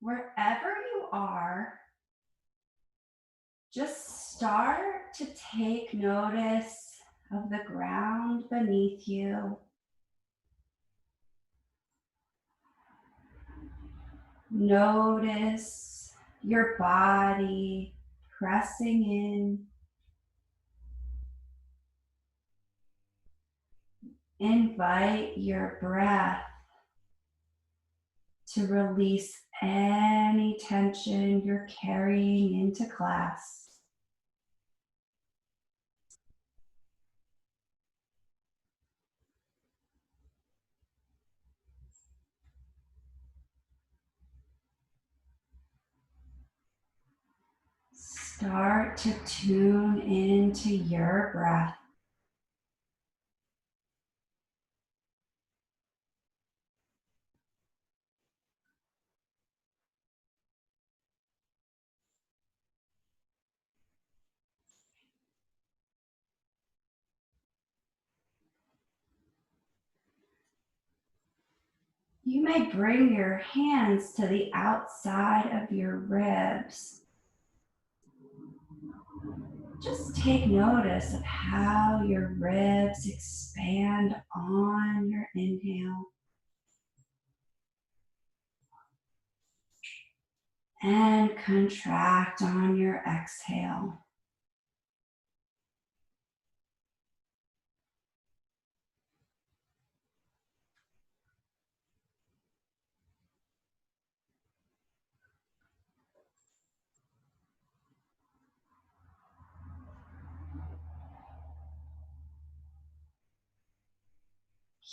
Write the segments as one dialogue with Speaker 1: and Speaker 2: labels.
Speaker 1: Wherever you are, just start to take notice of the ground beneath you. Notice your body pressing in. Invite your breath to release any tension you're carrying into class. Start to tune into your breath. You may bring your hands to the outside of your ribs. Just take notice of how your ribs expand on your inhale and contract on your exhale.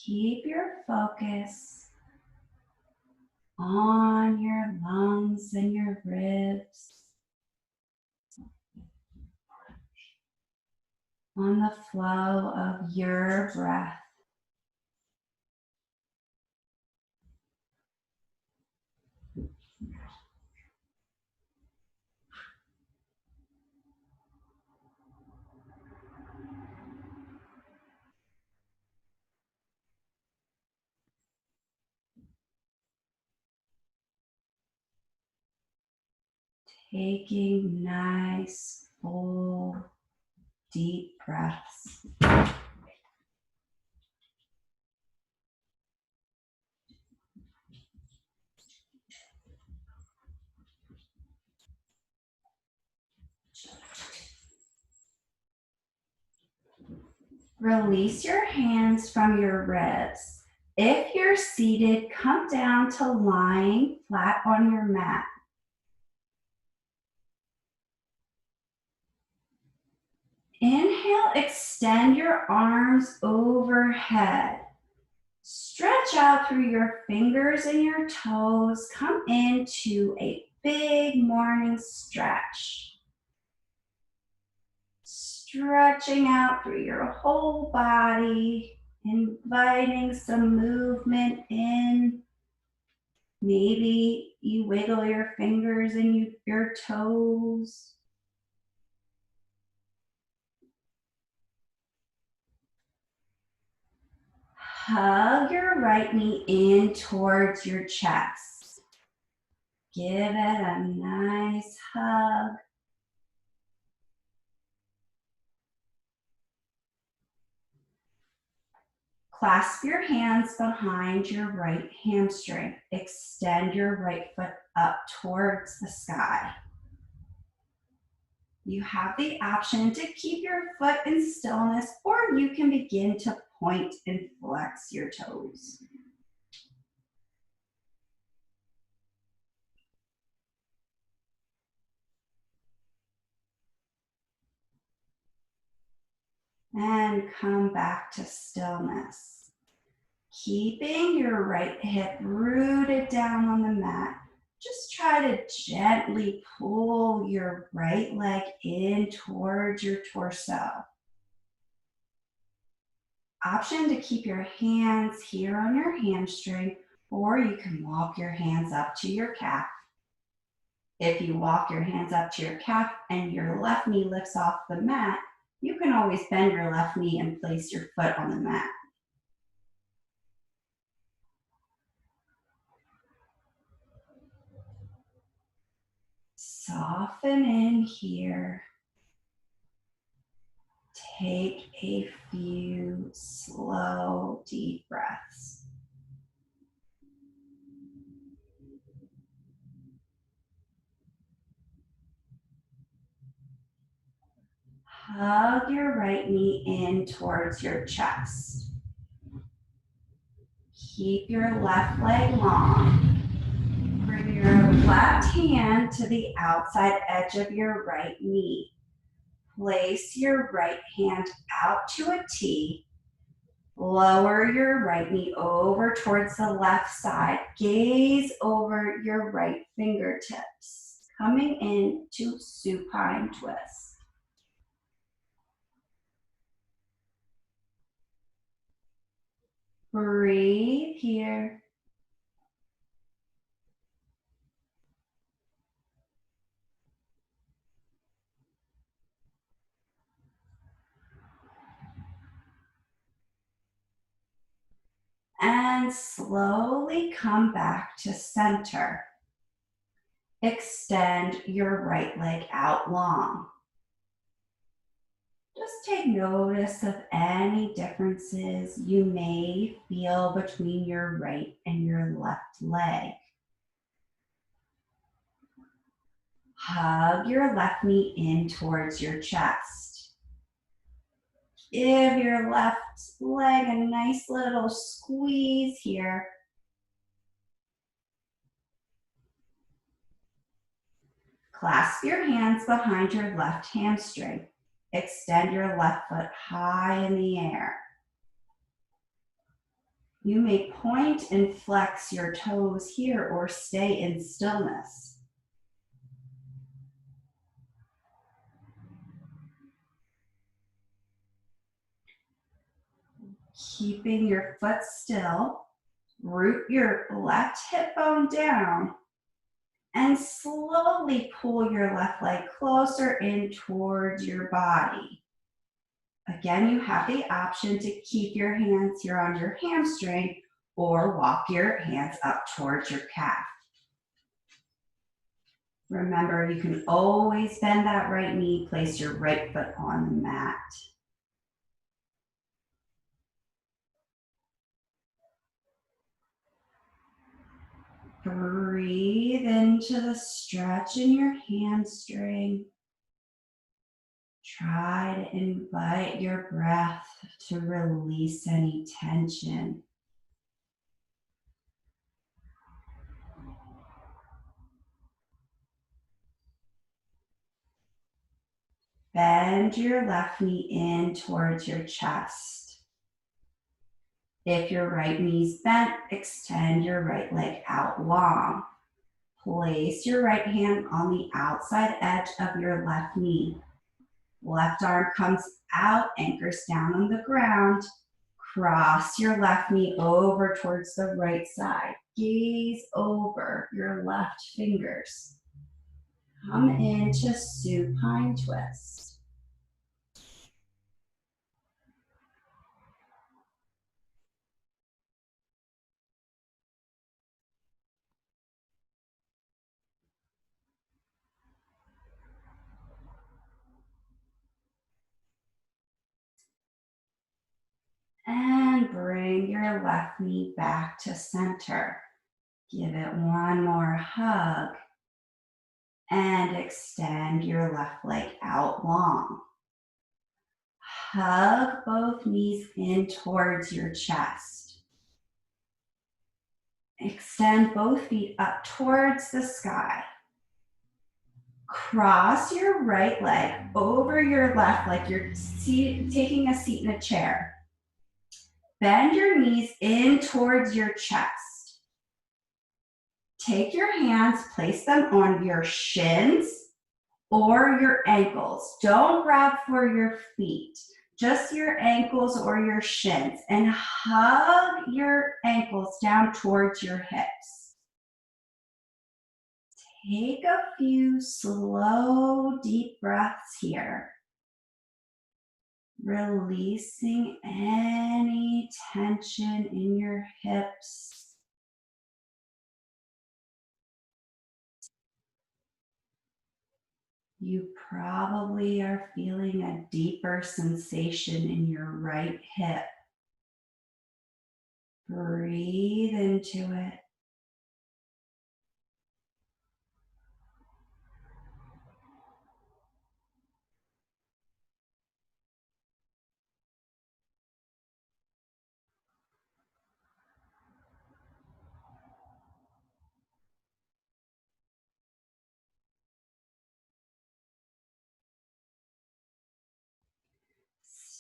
Speaker 1: Keep your focus on your lungs and your ribs, on the flow of your breath. Taking nice, full, deep breaths. Release your hands from your ribs. If you're seated, come down to lying flat on your mat. Inhale, extend your arms overhead. Stretch out through your fingers and your toes. Come into a big morning stretch. Stretching out through your whole body, inviting some movement in. Maybe you wiggle your fingers and your toes. Hug your right knee in towards your chest. Give it a nice hug. Clasp your hands behind your right hamstring. Extend your right foot up towards the sky. You have the option to keep your foot in stillness, or you can begin to point and flex your toes. And come back to stillness. Keeping your right hip rooted down on the mat. Just try to gently pull your right leg in towards your torso. Option to keep your hands here on your hamstring, or you can walk your hands up to your calf. If you walk your hands up to your calf and your left knee lifts off the mat, you can always bend your left knee and place your foot on the mat. Soften in here. Take a few slow, deep breaths. Hug your right knee in towards your chest. Keep your left leg long. Bring your left hand to the outside edge of your right knee. Place your right hand out to a T. Lower your right knee over towards the left side. Gaze over your right fingertips. Coming into supine twist. Breathe here. And slowly come back to center. Extend your right leg out long. Just take notice of any differences you may feel between your right and your left leg. Hug your left knee in towards your chest. Give your left leg a nice little squeeze here. Clasp your hands behind your left hamstring. Extend your left foot high in the air. You may point and flex your toes here or stay in stillness. Keeping your foot still, root your left hip bone down and slowly pull your left leg closer in towards your body. Again, you have the option to keep your hands here on your hamstring or walk your hands up towards your calf. Remember, you can always bend that right knee, place your right foot on the mat. Breathe into the stretch in your hamstring. Try to invite your breath to release any tension. Bend your left knee in towards your chest. If your right knee's bent, extend your right leg out long. Place your right hand on the outside edge of your left knee. Left arm comes out, anchors down on the ground. Cross your left knee over towards the right side. Gaze over your left fingers. Come into supine twist. And bring your left knee back to center. Give it one more hug. And extend your left leg out long. Hug both knees in towards your chest. Extend both feet up towards the sky. Cross your right leg over your left like you're taking a seat in a chair. Bend your knees in towards your chest. Take your hands, place them on your shins or your ankles. Don't grab for your feet, just your ankles or your shins, and hug your ankles down towards your hips. Take a few slow, deep breaths here. Releasing any tension in your hips. You probably are feeling a deeper sensation in your right hip. Breathe into it.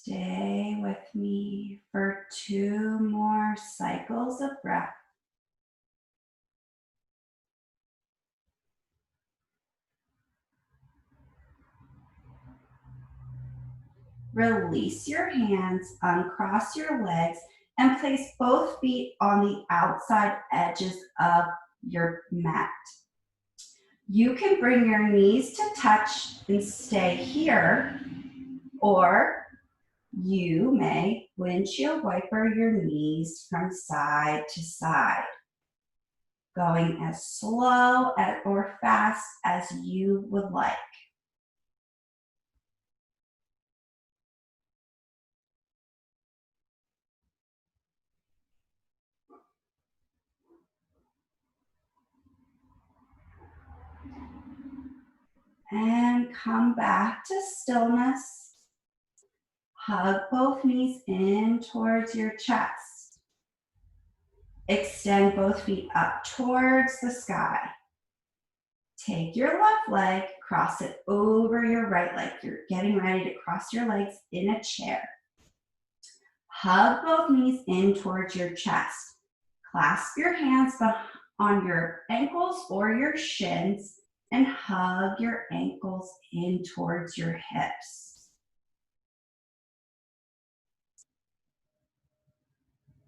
Speaker 1: Stay with me for 2 more cycles of breath. Release your hands, uncross your legs, and place both feet on the outside edges of your mat. You can bring your knees to touch and stay here, or you may windshield wiper your knees from side to side, going as slow or fast as you would like. And come back to stillness. Hug both knees in towards your chest. Extend both feet up towards the sky. Take your left leg, cross it over your right leg. You're getting ready to cross your legs in a chair. Hug both knees in towards your chest. Clasp your hands on your ankles or your shins and hug your ankles in towards your hips.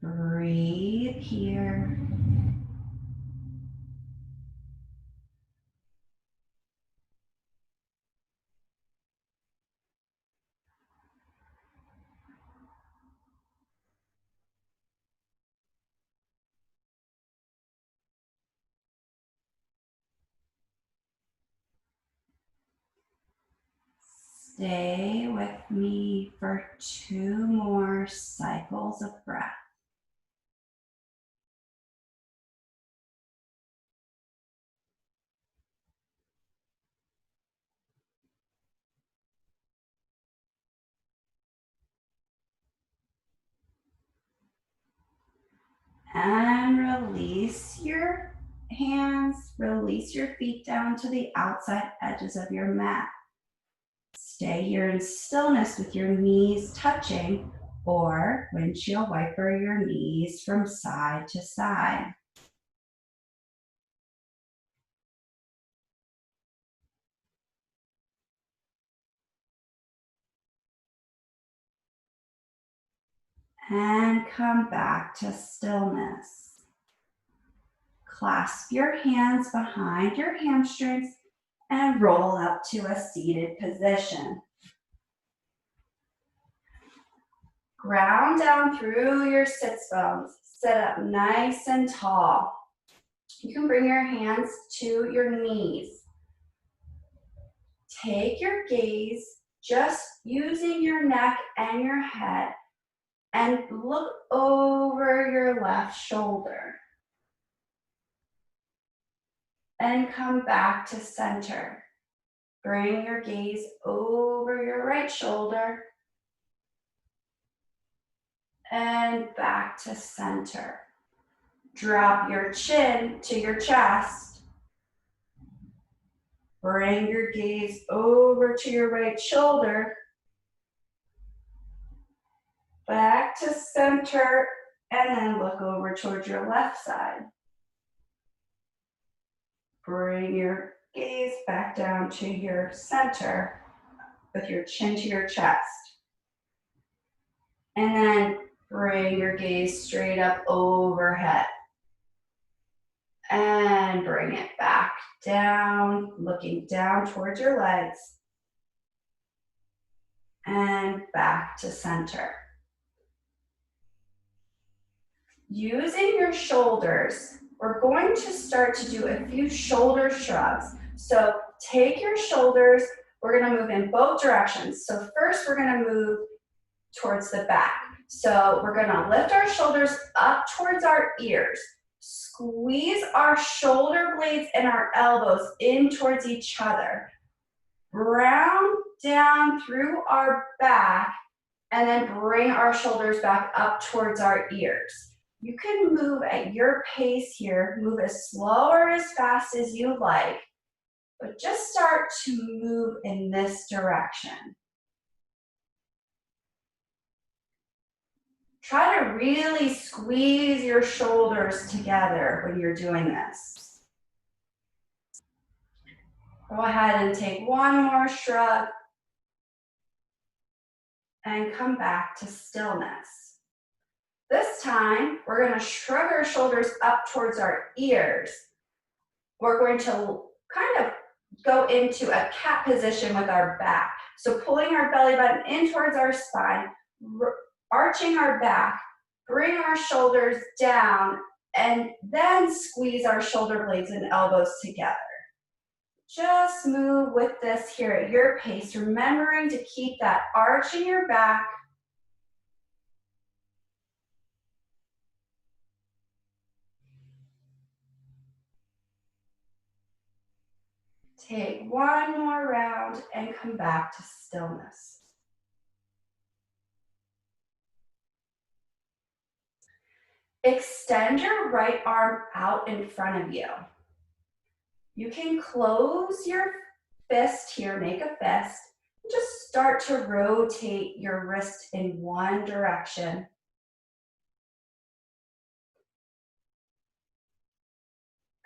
Speaker 1: Breathe here. Stay with me for 2 more cycles of breath. And release your hands, release your feet down to the outside edges of your mat. Stay here in stillness with your knees touching, or windshield wiper your knees from side to side. And come back to stillness. Clasp your hands behind your hamstrings and roll up to a seated position. Ground down through your sits bones. Sit up nice and tall. You can bring your hands to your knees. Take your gaze, just using your neck and your head, and look over your left shoulder. And come back to center. Bring your gaze over your right shoulder and back to center. Drop your chin to your chest. Bring your gaze over to your right shoulder. Back to center, and then look over towards your left side. Bring your gaze back down to your center with your chin to your chest. And then bring your gaze straight up overhead. And bring it back down, looking down towards your legs. And back to center. Using your shoulders, we're going to start to do a few shoulder shrugs. So take your shoulders, we're gonna move in both directions. So first we're gonna move towards the back. So we're gonna lift our shoulders up towards our ears. Squeeze our shoulder blades and our elbows in towards each other. Round down through our back and then bring our shoulders back up towards our ears. You can move at your pace here, move as slow or as fast as you like, but just start to move in this direction. Try to really squeeze your shoulders together when you're doing this. Go ahead and take one more shrug and come back to stillness. This time, we're going to shrug our shoulders up towards our ears. We're going to kind of go into a cat position with our back. So pulling our belly button in towards our spine, arching our back, bring our shoulders down, and then squeeze our shoulder blades and elbows together. Just move with this here at your pace, remembering to keep that arch in your back. Take one more round and come back to stillness. Extend your right arm out in front of you. You can close your fist here, make a fist. Just start to rotate your wrist in one direction.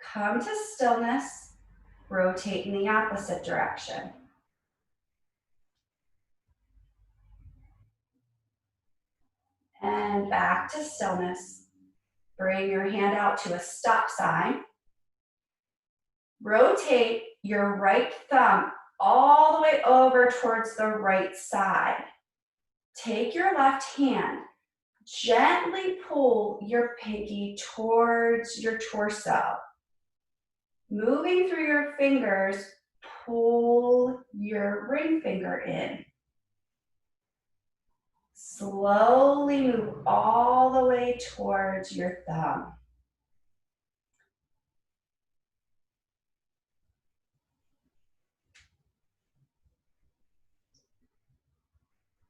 Speaker 1: Come to stillness, rotate in the opposite direction. And back to stillness. Bring your hand out to a stop sign. Rotate your right thumb all the way over towards the right side. Take your left hand, gently pull your pinky towards your torso. Moving through your fingers, pull your ring finger in. Slowly move all the way towards your thumb.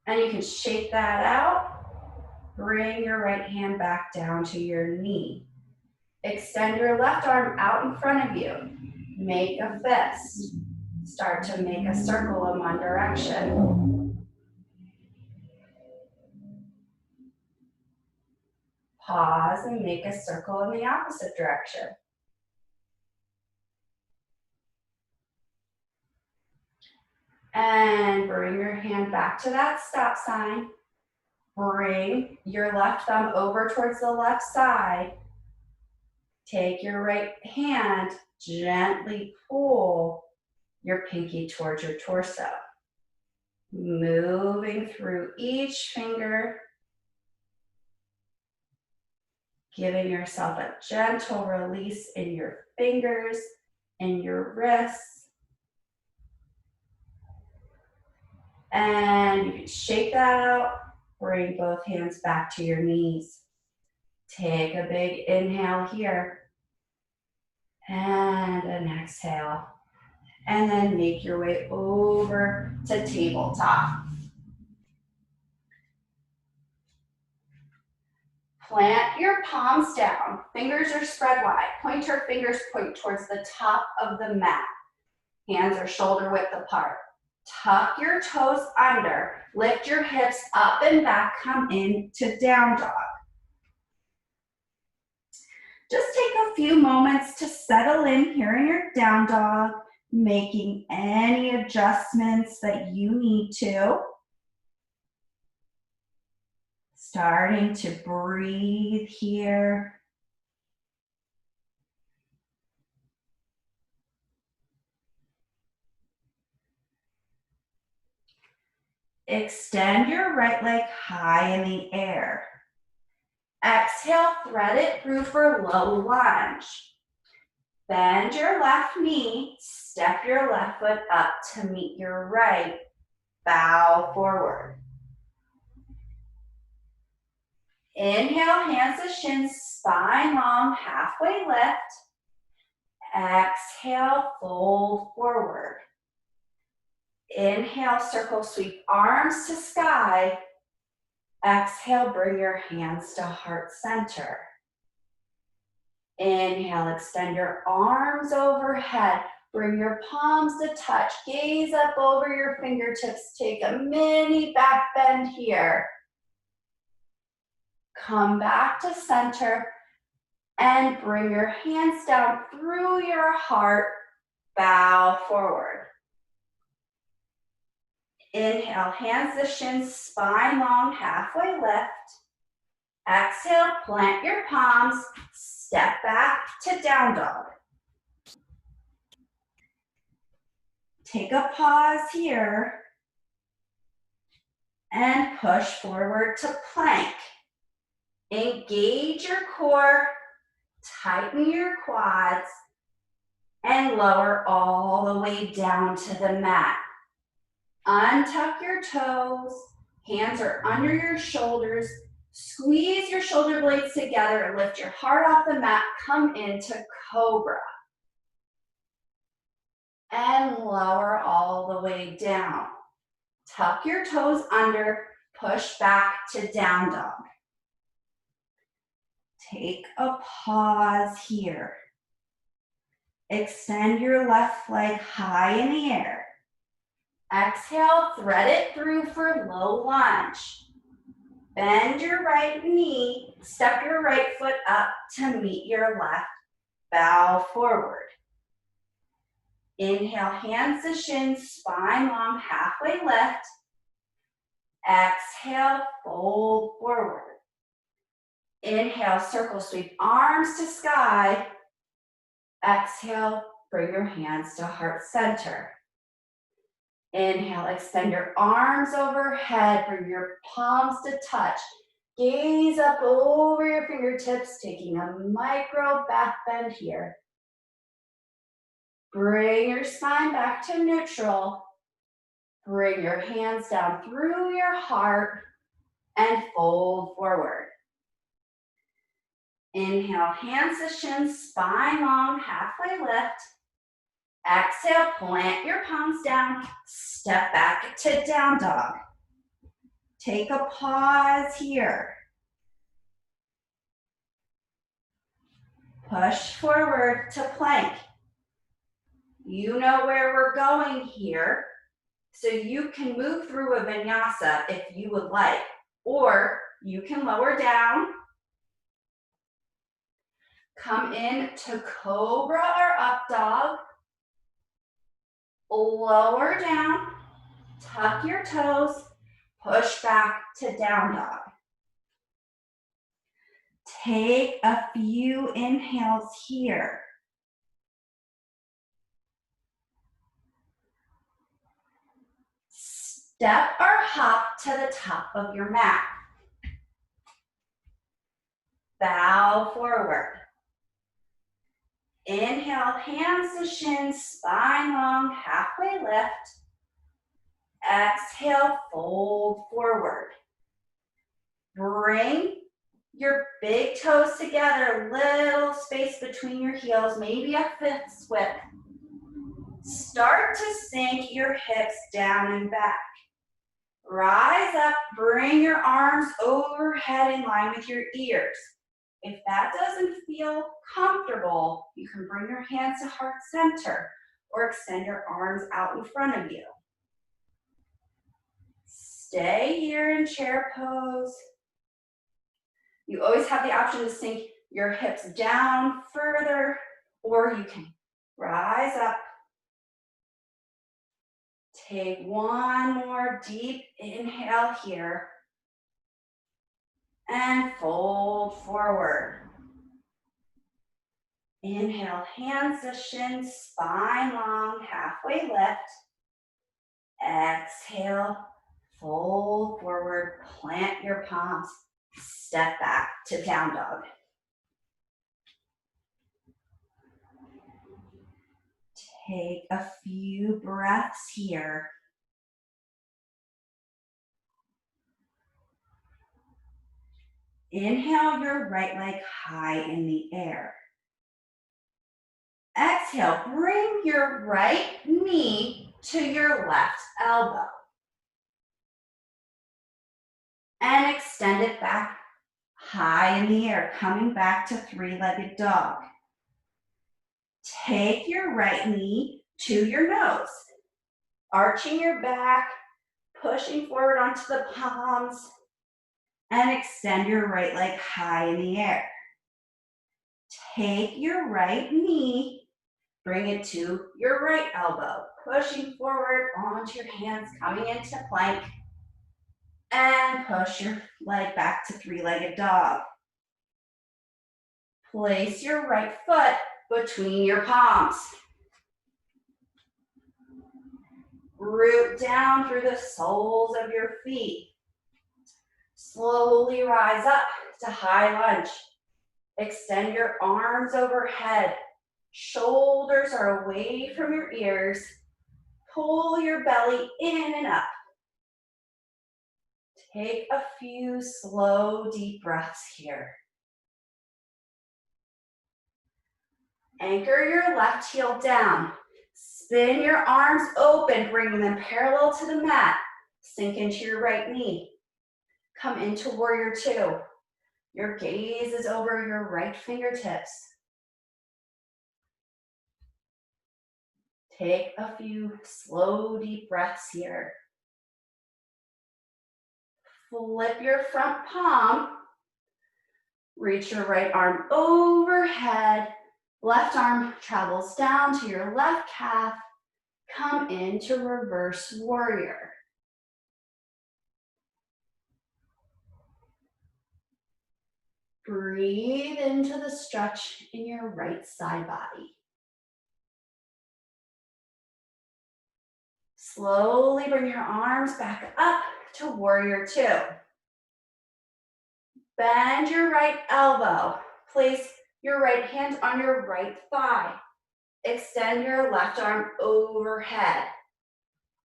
Speaker 1: And you can shake that out. Bring your right hand back down to your knee. Extend your left arm out in front of you. Make a fist. Start to make a circle in one direction. Pause and make a circle in the opposite direction. And bring your hand back to that stop sign. Bring your left thumb over towards the left side. Take your right hand, gently pull your pinky towards your torso. Moving through each finger, giving yourself a gentle release in your fingers and your wrists. And you can shake that out, bring both hands back to your knees. Take a big inhale here. And an exhale. And then make your way over to tabletop. Plant your palms down. Fingers are spread wide. Pointer fingers point towards the top of the mat. Hands are shoulder width apart. Tuck your toes under. Lift your hips up and back. Come into down dog. Just take a few moments to settle in here in your down dog, making any adjustments that you need to. Starting to breathe here. Extend your right leg high in the air. Exhale, thread it through for low lunge. Bend your left knee, step your left foot up to meet your right, bow forward. Inhale, hands to shins, spine long, halfway lift. Exhale, fold forward. Inhale, circle sweep arms to sky. Exhale, bring your hands to heart center. Inhale, extend your arms overhead. Bring your palms to touch. Gaze up over your fingertips. Take a mini back bend here. Come back to center and bring your hands down through your heart. Bow forward. Inhale, hands to shins, spine long, halfway lift. Exhale, plant your palms, step back to down dog. Take a pause here and push forward to plank. Engage your core, tighten your quads, and lower all the way down to the mat. Untuck your toes, hands are under your shoulders. Squeeze your shoulder blades together, lift your heart off the mat, come into cobra. And lower all the way down. Tuck your toes under, push back to down dog. Take a pause here. Extend your left leg high in the air. Exhale, thread it through for low lunge. Bend your right knee, step your right foot up to meet your left. Bow forward. Inhale, hands to shins, spine long, halfway lift. Exhale, fold forward. Inhale, circle sweep arms to sky. Exhale, bring your hands to heart center. Inhale, extend your arms overhead, bring your palms to touch. Gaze up over your fingertips, taking a micro back bend here. Bring your spine back to neutral. Bring your hands down through your heart and fold forward. Inhale, hands to shins, spine long, halfway lift. Exhale, plant your palms down, step back to down dog. Take a pause here. Push forward to plank. You know where we're going here, so you can move through a vinyasa if you would like, or you can lower down, come in to cobra or up dog, lower down, tuck your toes, push back to down dog. Take a few inhales here. Step or hop to the top of your mat. Bow forward. Inhale, hands to shins, spine long, halfway lift. Exhale, fold forward. Bring your big toes together, little space between your heels, maybe a fifth width. Start to sink your hips down and back. Rise up, bring your arms overhead in line with your ears. If that doesn't feel comfortable, you can bring your hands to heart center or extend your arms out in front of you. Stay here in chair pose. You always have the option to sink your hips down further, or you can rise up. Take one more deep inhale here. And fold forward. Inhale, hands to shins, spine long, halfway lift. Exhale, fold forward, plant your palms, step back to down dog. Take a few breaths here. Inhale your right leg high in the air. Exhale, bring your right knee to your left elbow. And extend it back high in the air, coming back to three-legged dog. Take your right knee to your nose, arching your back, pushing forward onto the palms, and extend your right leg high in the air. Take your right knee, bring it to your right elbow, pushing forward onto your hands, coming into plank, and push your leg back to three-legged dog. Place your right foot between your palms. Root down through the soles of your feet. Slowly rise up to high lunge. Extend your arms overhead. Shoulders are away from your ears. Pull your belly in and up. Take a few slow, deep breaths here. Anchor your left heel down. Spin your arms open, bringing them parallel to the mat. Sink into your right knee. Come into warrior two. Your gaze is over your right fingertips. Take a few slow, deep breaths here. Flip your front palm. Reach your right arm overhead. Left arm travels down to your left calf. Come into reverse warrior. Breathe into the stretch in your right side body. Slowly bring your arms back up to warrior two. Bend your right elbow. Place your right hand on your right thigh. Extend your left arm overhead.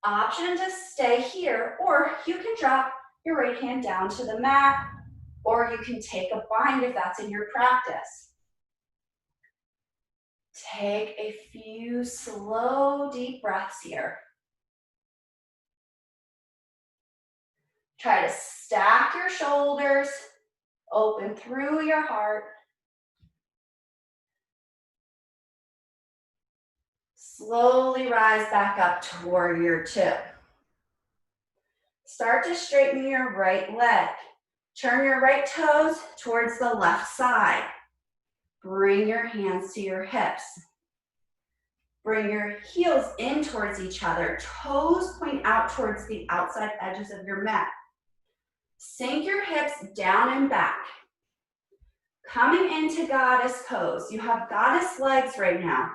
Speaker 1: Option to stay here, or you can drop your right hand down to the mat, or you can take a bind if that's in your practice. Take a few slow, deep breaths here. Try to stack your shoulders, open through your heart. Slowly rise back up to warrior two. Start to straighten your right leg. Turn your right toes towards the left side. Bring your hands to your hips. Bring your heels in towards each other. Toes point out towards the outside edges of your mat. Sink your hips down and back. Coming into goddess pose. You have goddess legs right now.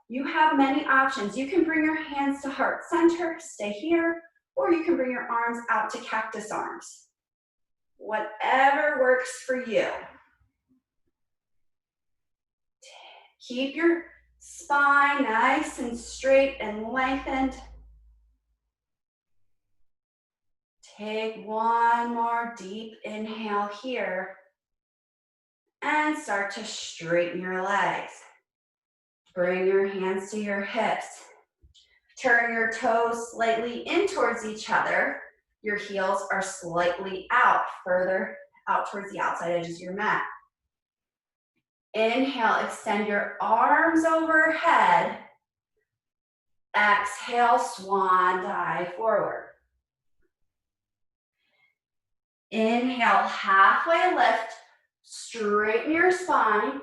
Speaker 1: You have many options. You can bring your hands to heart center, stay here, or you can bring your arms out to cactus arms. Whatever works for you. Keep your spine nice and straight and lengthened. Take one more deep inhale here and start to straighten your legs. Bring your hands to your hips. Turn your toes slightly in towards each other. Your heels are slightly out, further out towards the outside edges of your mat. Inhale, extend your arms overhead. Exhale, swan dive forward. Inhale, halfway lift, straighten your spine.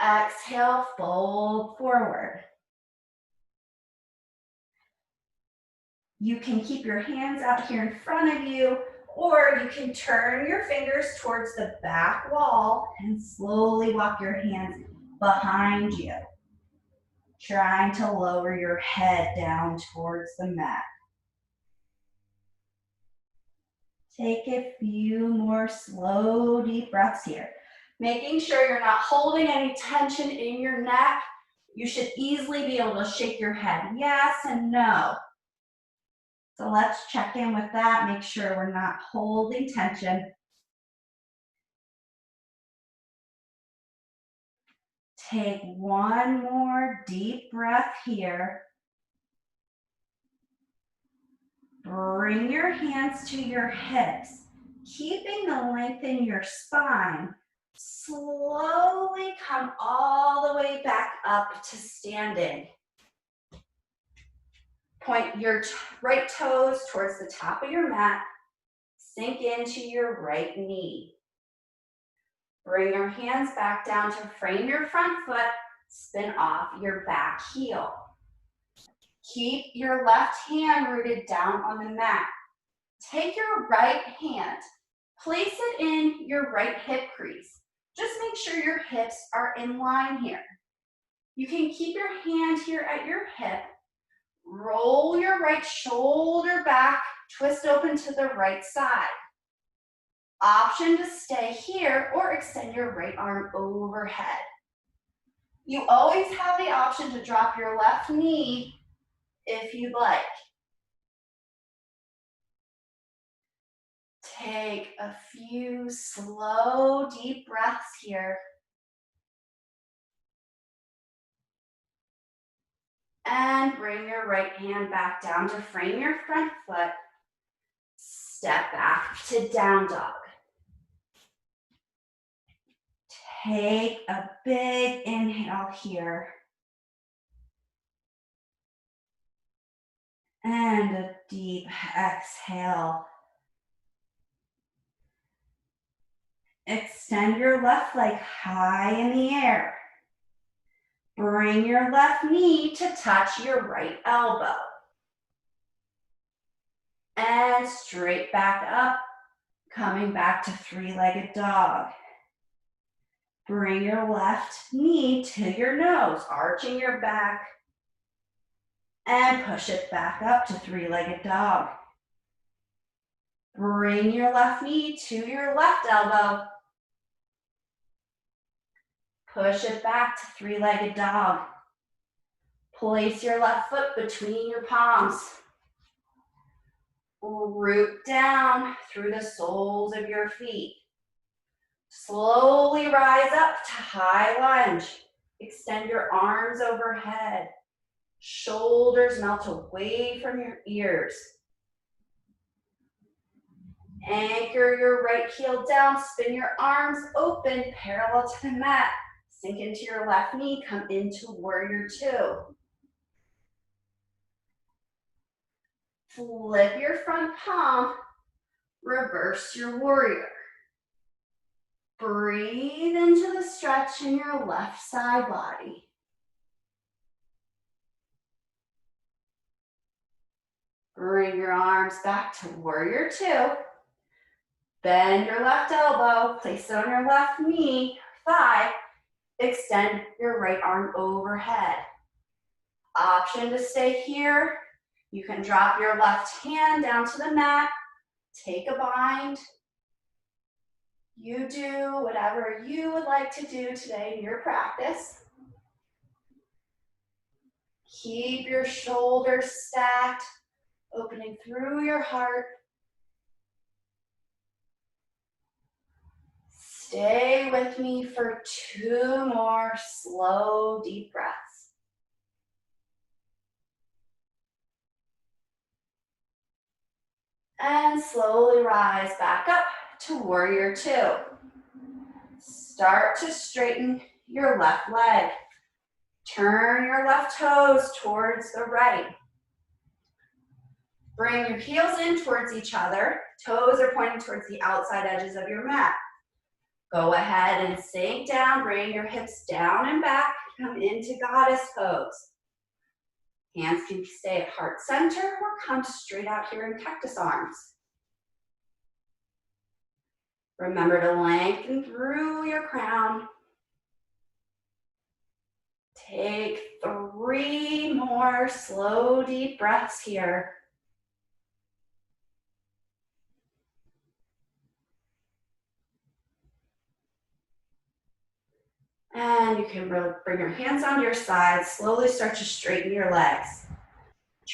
Speaker 1: Exhale, fold forward. You can keep your hands out here in front of you, or you can turn your fingers towards the back wall and slowly walk your hands behind you, trying to lower your head down towards the mat. Take a few more slow, deep breaths here, making sure you're not holding any tension in your neck You should easily be able to shake your head yes and no. So let's check in with that, make sure we're not holding tension. Take one more deep breath here. Bring your hands to your hips, keeping the length in your spine. Slowly come all the way back up to standing. Point your right toes towards the top of your mat. Sink into your right knee. Bring your hands back down to frame your front foot. Spin off your back heel. Keep your left hand rooted down on the mat. Take your right hand, place it in your right hip crease. Just make sure your hips are in line here. You can keep your hand here at your hip. Roll your right shoulder back, twist open to the right side. Option to stay here or extend your right arm overhead. You always have the option to drop your left knee if you'd like. Take a few slow, deep breaths here. And bring your right hand back down to frame your front foot. Step back to down dog. Take a big inhale here. And a deep exhale. Extend your left leg high in the air. Bring your left knee to touch your right elbow. And straight back up, coming back to three-legged dog. Bring your left knee to your nose, arching your back. And push it back up to three-legged dog. Bring your left knee to your left elbow. Push it back to three-legged dog. Place your left foot between your palms. Root down through the soles of your feet. Slowly rise up to high lunge. Extend your arms overhead. Shoulders melt away from your ears. Anchor your right heel down. Spin your arms open, parallel to the mat. Sink into your left knee. Come into warrior two. Flip your front palm. Reverse your warrior. Breathe into the stretch in your left side body. Bring your arms back to warrior two. Bend your left elbow, place it on your left knee, thigh. Extend your right arm overhead. Option to stay here. You can drop your left hand down to the mat. Take a bind. You do whatever you would like to do today in your practice. Keep your shoulders stacked, opening through your heart. Stay with me for 2 more slow, deep breaths. And slowly rise back up to warrior two. Start to straighten your left leg. Turn your left toes towards the right. Bring your heels in towards each other. Toes are pointing towards the outside edges of your mat. Go ahead and sink down, bring your hips down and back, come into goddess pose. Hands can stay at heart center or come straight out here in cactus arms. Remember to lengthen through your crown. Take 3 more slow, deep breaths here. And you can bring your hands onto your sides. Slowly start to straighten your legs.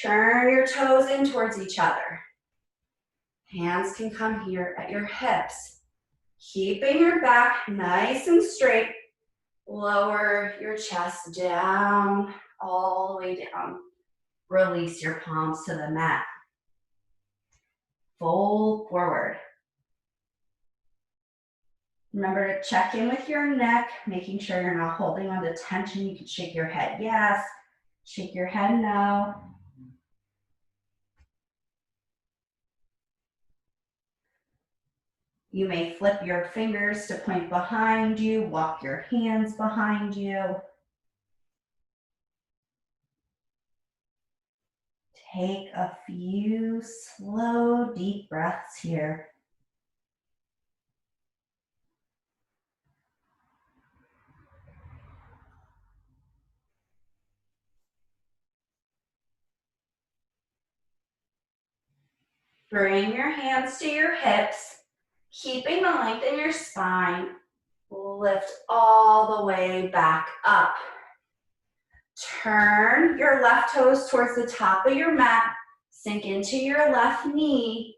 Speaker 1: Turn your toes in towards each other. Hands can come here at your hips. Keeping your back nice and straight. Lower your chest down, all the way down. Release your palms to the mat. Fold forward. Remember to check in with your neck, making sure you're not holding on to tension. You can shake your head yes, shake your head no. You may flip your fingers to point behind you, walk your hands behind you. Take a few slow, deep breaths here. Bring your hands to your hips, keeping the length in your spine. Lift all the way back up. Turn your left toes towards the top of your mat. Sink into your left knee.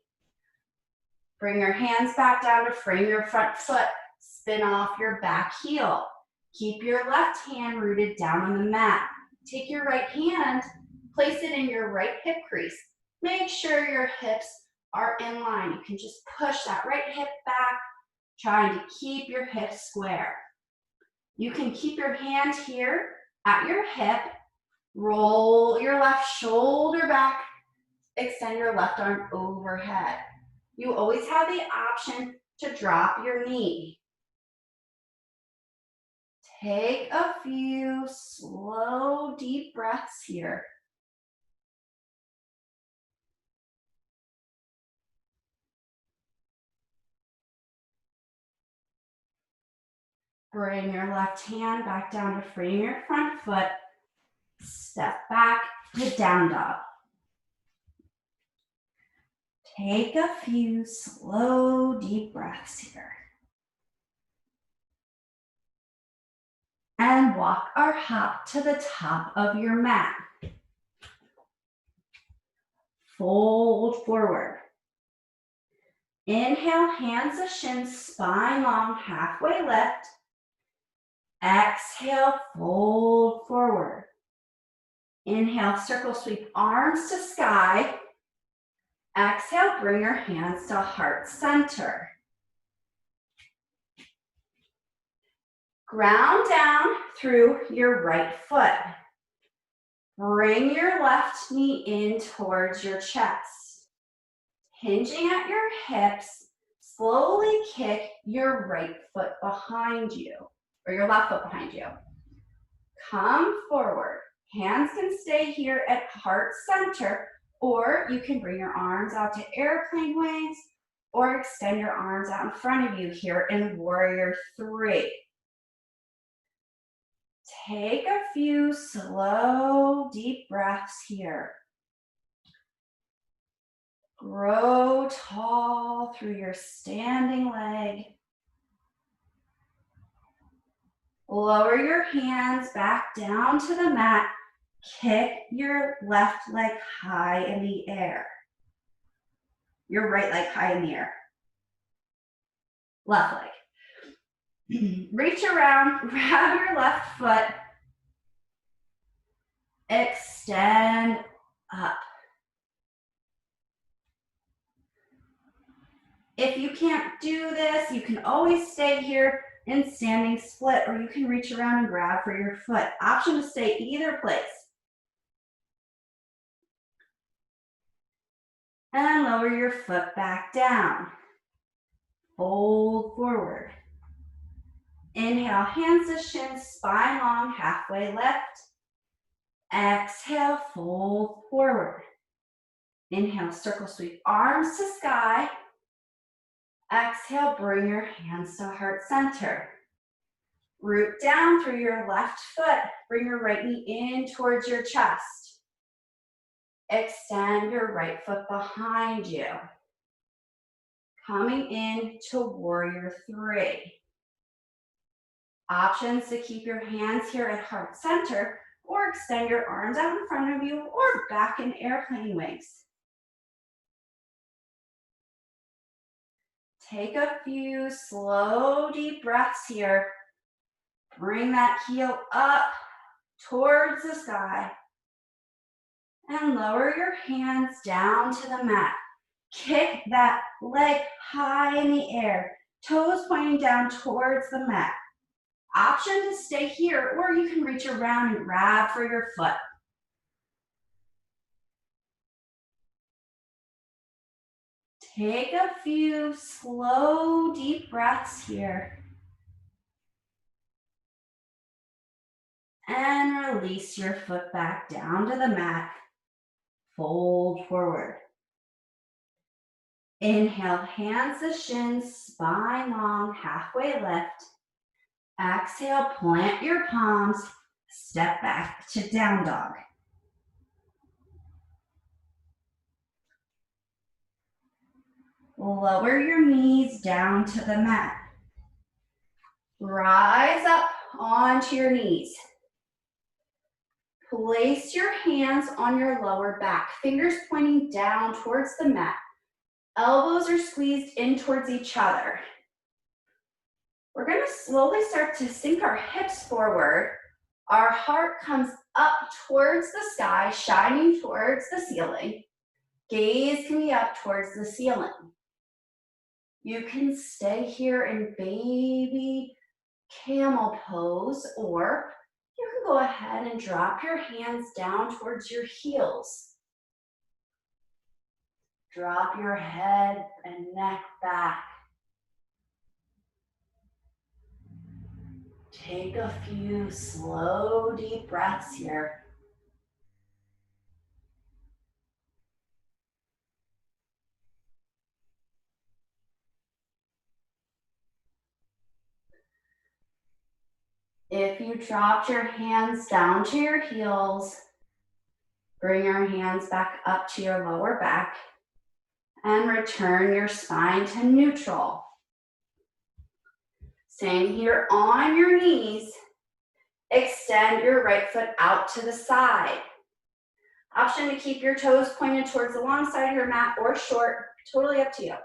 Speaker 1: Bring your hands back down to frame your front foot. Spin off your back heel. Keep your left hand rooted down on the mat. Take your right hand, place it in your right hip crease. Make sure your hips are in line. You can just push that right hip back, trying to keep your hips square. You can keep your hand here at your hip, roll your left shoulder back, extend your left arm overhead. You always have the option to drop your knee. Take a few slow, deep breaths here. Bring your left hand back down to frame your front foot. Step back to down dog. Take a few slow, deep breaths here. And walk or hop to the top of your mat. Fold forward. Inhale, hands to shins, spine long, halfway lift. Exhale, fold forward. Inhale, circle sweep arms to sky. Exhale, bring your hands to heart center. Ground down through your right foot. Bring your left knee in towards your chest. Hinging at your hips, slowly kick your right foot behind you, or your left foot behind you. Come forward. Hands can stay here at heart center, or you can bring your arms out to airplane wings, or extend your arms out in front of you here in Warrior 3. Take a few slow, deep breaths here. Grow tall through your standing leg. Lower your hands back down to the mat. Kick your left leg high in the air. Your right leg high in the air. Left leg. Reach around, grab your left foot. Extend up. If you can't do this, you can always stay here in standing split, or you can reach around and grab for your foot. Option to stay either place. And lower your foot back down. Fold forward. Inhale, hands to shins, spine long, halfway lift. Exhale, fold forward. Inhale, circle sweep arms to sky. Exhale, bring your hands to heart center. Root down through your left foot. Bring your right knee in towards your chest. Extend your right foot behind you. Coming in to Warrior 3. Options to keep your hands here at heart center or extend your arms out in front of you or back in airplane wings. Take a few slow, deep breaths here. Bring that heel up towards the sky and lower your hands down to the mat. Kick that leg high in the air, toes pointing down towards the mat. Option to stay here, or you can reach around and grab for your foot. Take a few slow, deep breaths here. And release your foot back down to the mat. Fold forward. Inhale, hands to shins, spine long, halfway lift. Exhale, plant your palms, step back to down dog. Lower your knees down to the mat. Rise up onto your knees. Place your hands on your lower back, fingers pointing down towards the mat. Elbows are squeezed in towards each other. We're going to slowly start to sink our hips forward. Our heart comes up towards the sky, shining towards the ceiling. Gaze can be up towards the ceiling. You can stay here in baby camel pose, or you can go ahead and drop your hands down towards your heels. Drop your head and neck back. Take a few slow, deep breaths here. If you dropped your hands down to your heels, bring your hands back up to your lower back and return your spine to neutral. Staying here on your knees, extend your right foot out to the side. Option to keep your toes pointed towards the long side of your mat or short, totally up to you.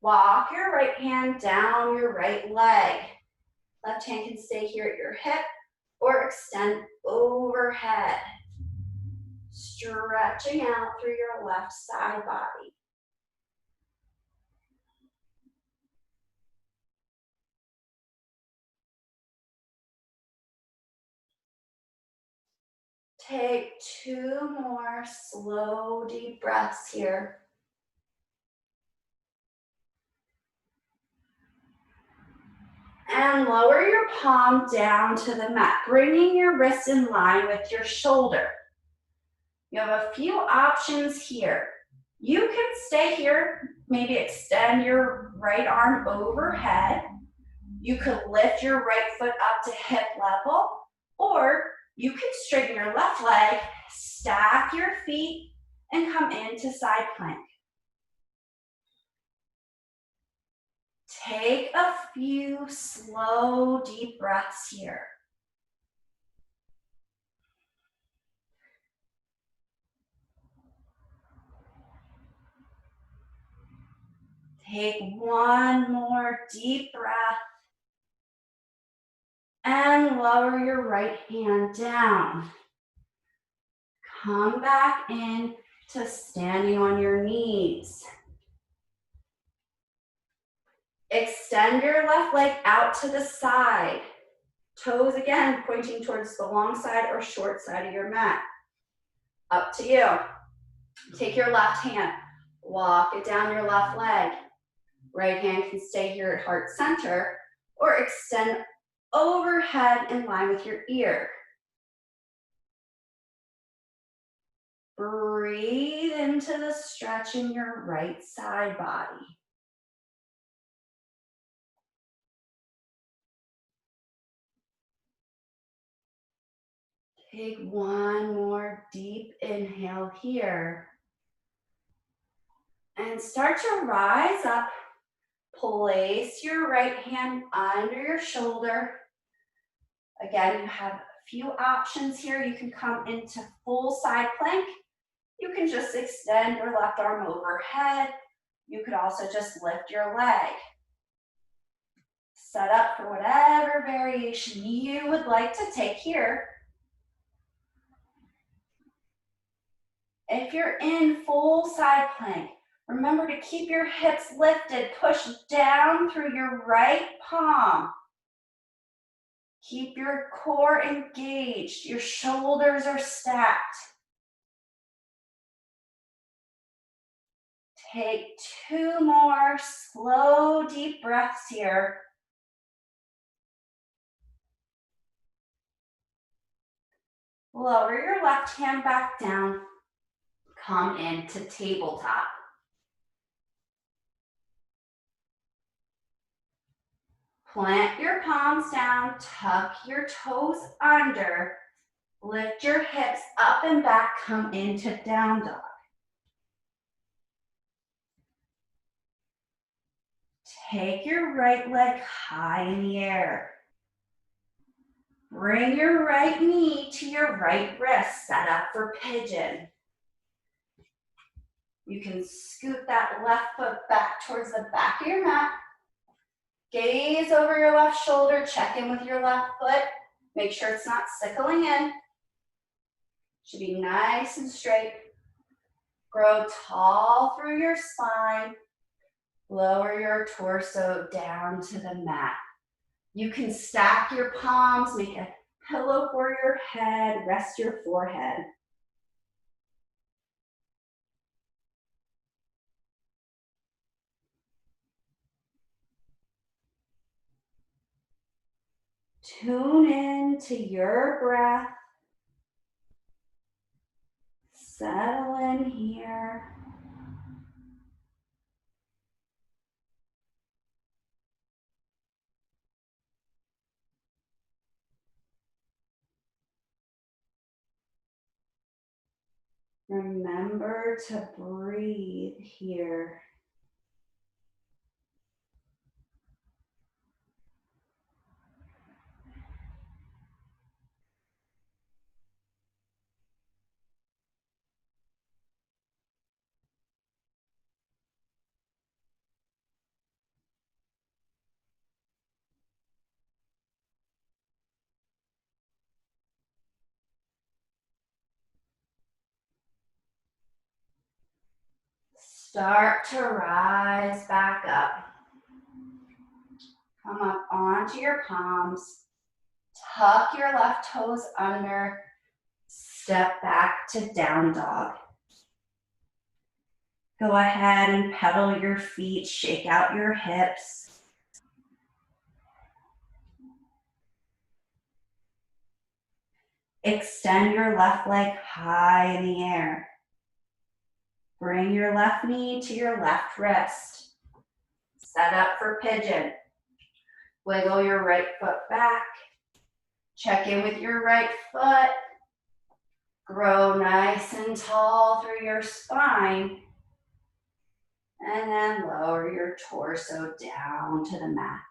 Speaker 1: Walk your right hand down your right leg. Left hand can stay here at your hip or extend overhead. Stretching out through your left side body. Take 2 more slow, deep breaths here. And lower your palm down to the mat, bringing your wrist in line with your shoulder. You have a few options here. You can stay here, maybe extend your right arm overhead. You could lift your right foot up to hip level, or you can straighten your left leg, stack your feet, and come into side plank. Take a few slow, deep breaths here. Take 1 more deep breath. And lower your right hand down. Come back in to standing on your knees. Extend your left leg out to the side. Toes again pointing towards the long side or short side of your mat. Up to you. Take your left hand, walk it down your left leg. Right hand can stay here at heart center or extend overhead in line with your ear. Breathe into the stretch in your right side body. Take 1 more deep inhale here. And start to rise up, Place your right hand under your shoulder. Again, you have a few options here. You can come into full side plank. You can just extend your left arm overhead. You could also just lift your leg. Set up for whatever variation you would like to take here. If you're in full side plank, remember to keep your hips lifted. Push down through your right palm. Keep your core engaged. Your shoulders are stacked. Take 2 more slow, deep breaths here. Lower your left hand back down. Come into tabletop. Plant your palms down, tuck your toes under, lift your hips up and back, come into down dog. Take your right leg high in the air. Bring your right knee to your right wrist, set up for pigeon. You can scoot that left foot back towards the back of your mat. Gaze over your left shoulder, check in with your left foot. Make sure it's not sickling in. Should be nice and straight. Grow tall through your spine. Lower your torso down to the mat. You can stack your palms, make a pillow for your head, rest your forehead. Tune in to your breath. Settle in here. Remember to breathe here. Start to rise back up. Come up onto your palms. Tuck your left toes under. Step back to down dog. Go ahead and pedal your feet, shake out your hips. Extend your left leg high in the air. Bring your left knee to your left wrist. Set up for pigeon. Wiggle your right foot back. Check in with your right foot. Grow nice and tall through your spine. And then lower your torso down to the mat.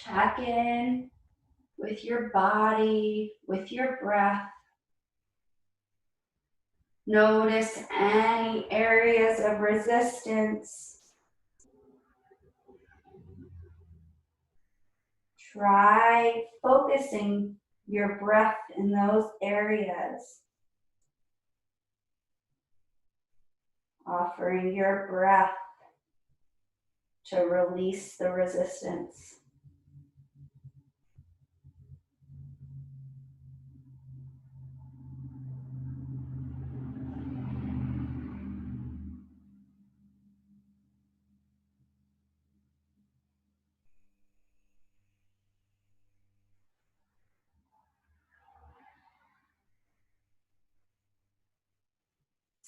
Speaker 1: Check in with your body, with your breath. Notice any areas of resistance. Try focusing your breath in those areas. Offering your breath to release the resistance.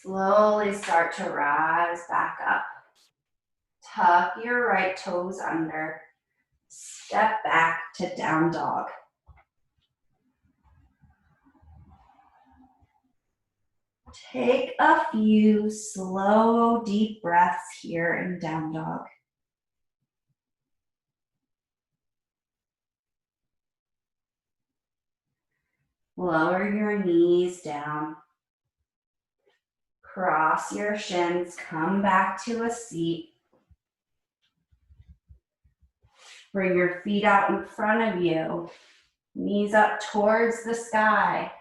Speaker 1: Slowly start to rise back up. Tuck your right toes under. Step back to down dog. Take a few slow, deep breaths here in down dog. Lower your knees down. Cross your shins, come back to a seat. Bring your feet out in front of you. Knees up towards the sky.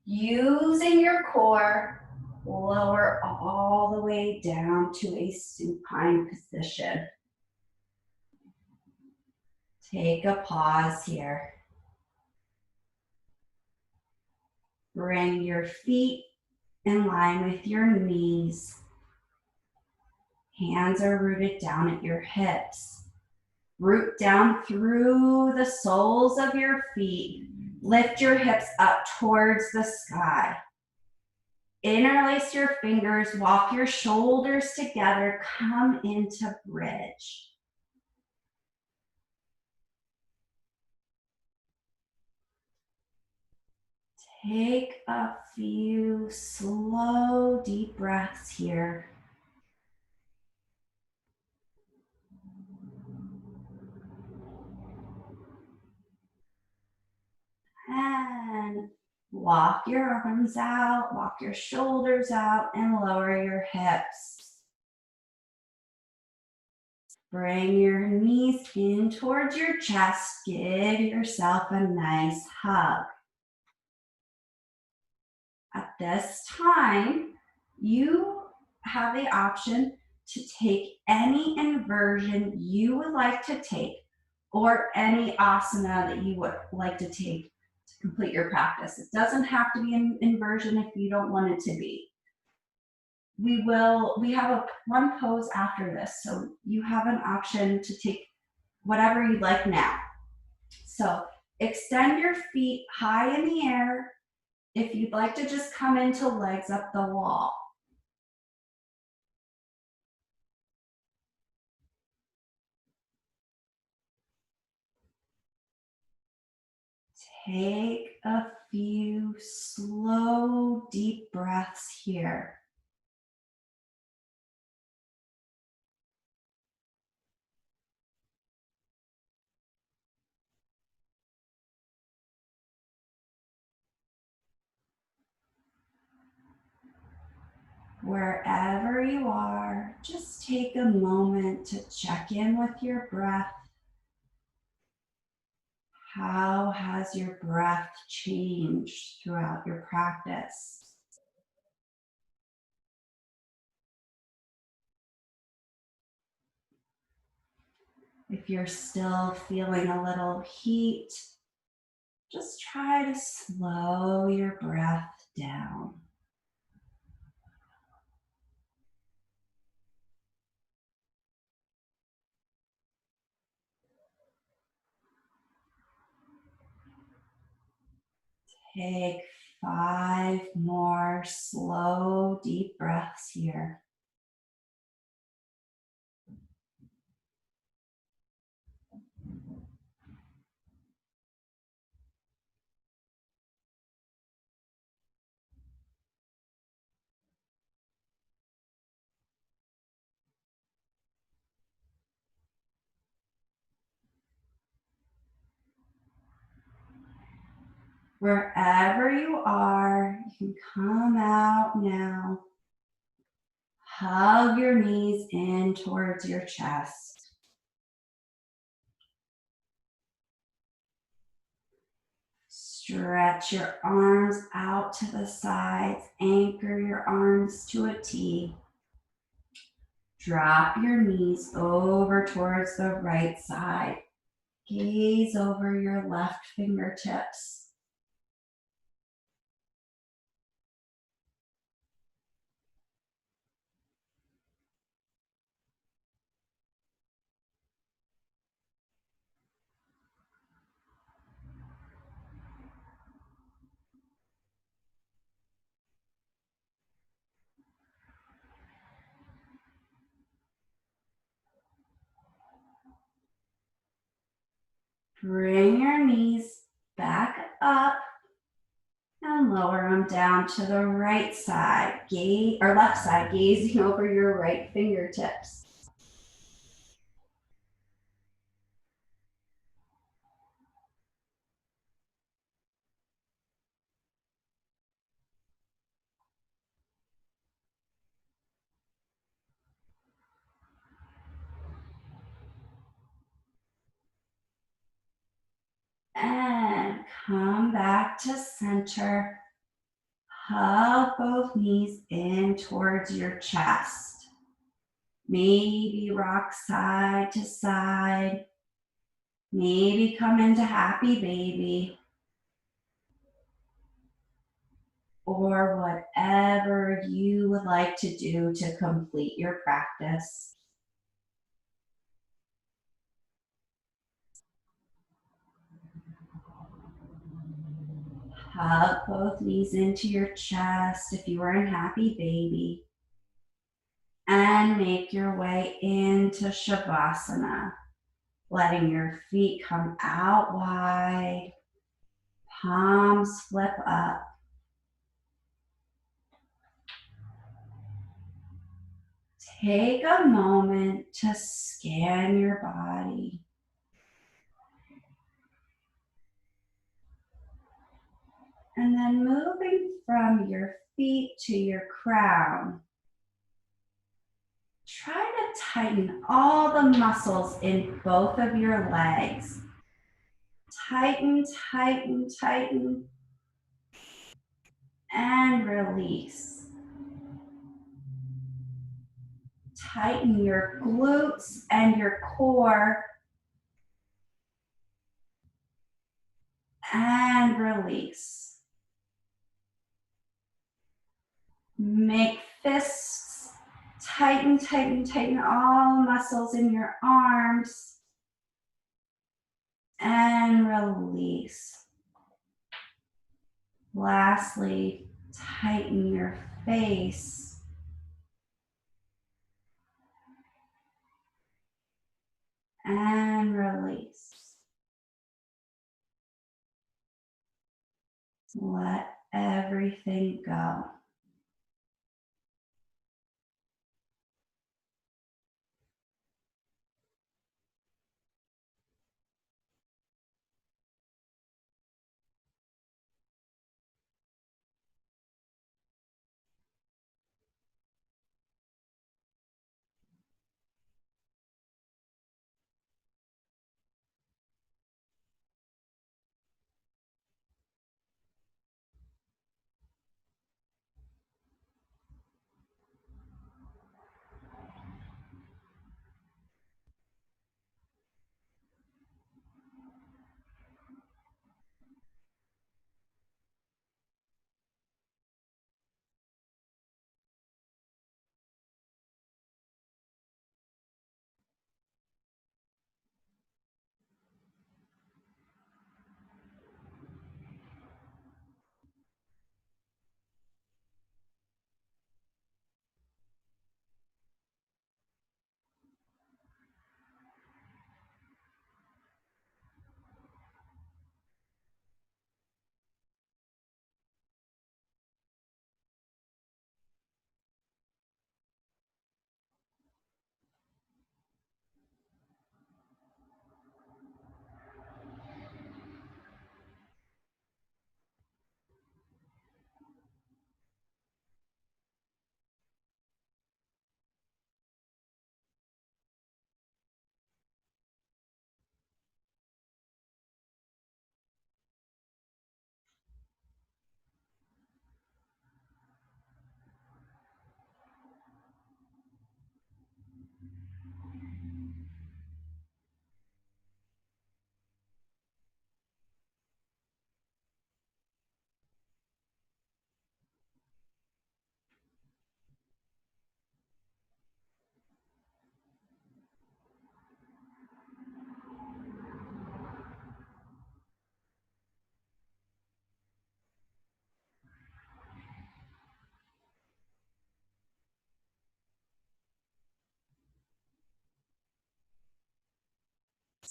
Speaker 1: Using your core, lower all the way down to a supine position. Take a pause here. Bring your feet in line with your knees. Hands are rooted down at your hips. Root down through the soles of your feet. Lift your hips up towards the sky. Interlace your fingers, walk your shoulders together, come into bridge. Take a few slow, deep breaths here. And walk your arms out, walk your shoulders out, and lower your hips. Bring your knees in towards your chest. Give yourself a nice hug. At this time, you have the option to take any inversion you would like to take or any asana that you would like to take to complete your practice. It doesn't have to be an inversion if you don't want it to be. We have one pose after this, so you have an option to take whatever you'd like now. So extend your feet high in the air if you'd like to just come into legs up the wall. Take a few slow, deep breaths here. Wherever you are, just take a moment to check in with your breath. How has your breath changed throughout your practice? If you're still feeling a little heat, just try to slow your breath down. Take 5 more slow, deep breaths here. Wherever you are, you can come out now. Hug your knees in towards your chest. Stretch your arms out to the sides. Anchor your arms to a T. Drop your knees over towards the right side. Gaze over your left fingertips. Bring your knees back up and lower them down to the right side, or left side, gazing over your right fingertips. And come back to center. Hug both knees in towards your chest. Maybe rock side to side. Maybe come into happy baby. Or whatever you would like to do to complete your practice. Hug both knees into your chest if you are in happy baby. And make your way into Shavasana, letting your feet come out wide, palms flip up. Take a moment to scan your body. And then moving from your feet to your crown, try to tighten all the muscles in both of your legs. Tighten, tighten, tighten, and release. Tighten your glutes and your core, and release. Make fists. Tighten, tighten, tighten all muscles in your arms, and release. Lastly, tighten your face, and release. Let everything go.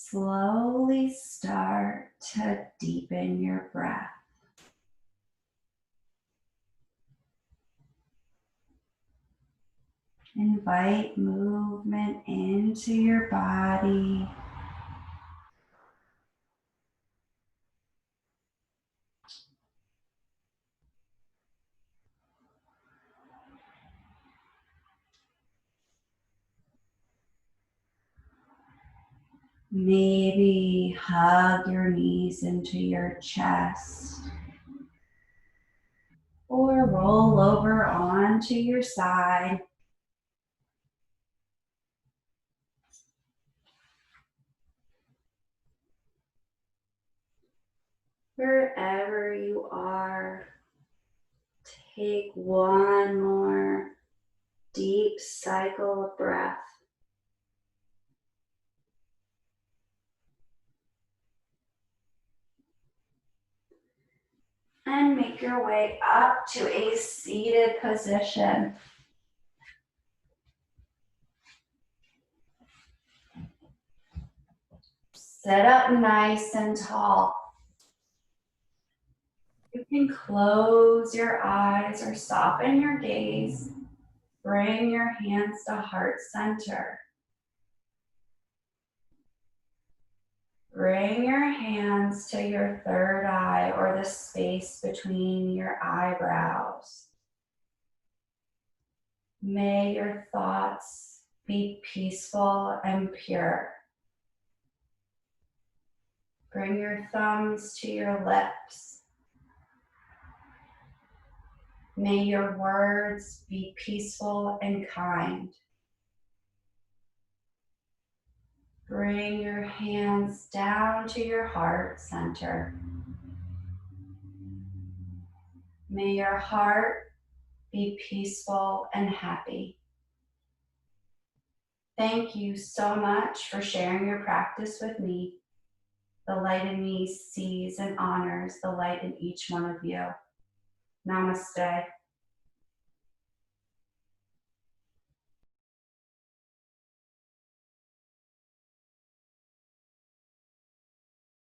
Speaker 1: slowly start to deepen your breath. Invite movement into your body. Maybe hug your knees into your chest or roll over onto your side. Wherever you are, take one more deep cycle of breath. And make your way up to a seated position. Sit up nice and tall. You can close your eyes or soften your gaze. Bring your hands to heart center. Bring your hands to your third eye or the space between your eyebrows. May your thoughts be peaceful and pure. Bring your thumbs to your lips. May your words be peaceful and kind. Bring your hands down to your heart center. May your heart be peaceful and happy. Thank you so much for sharing your practice with me. The light in me sees and honors the light in each one of you. Namaste.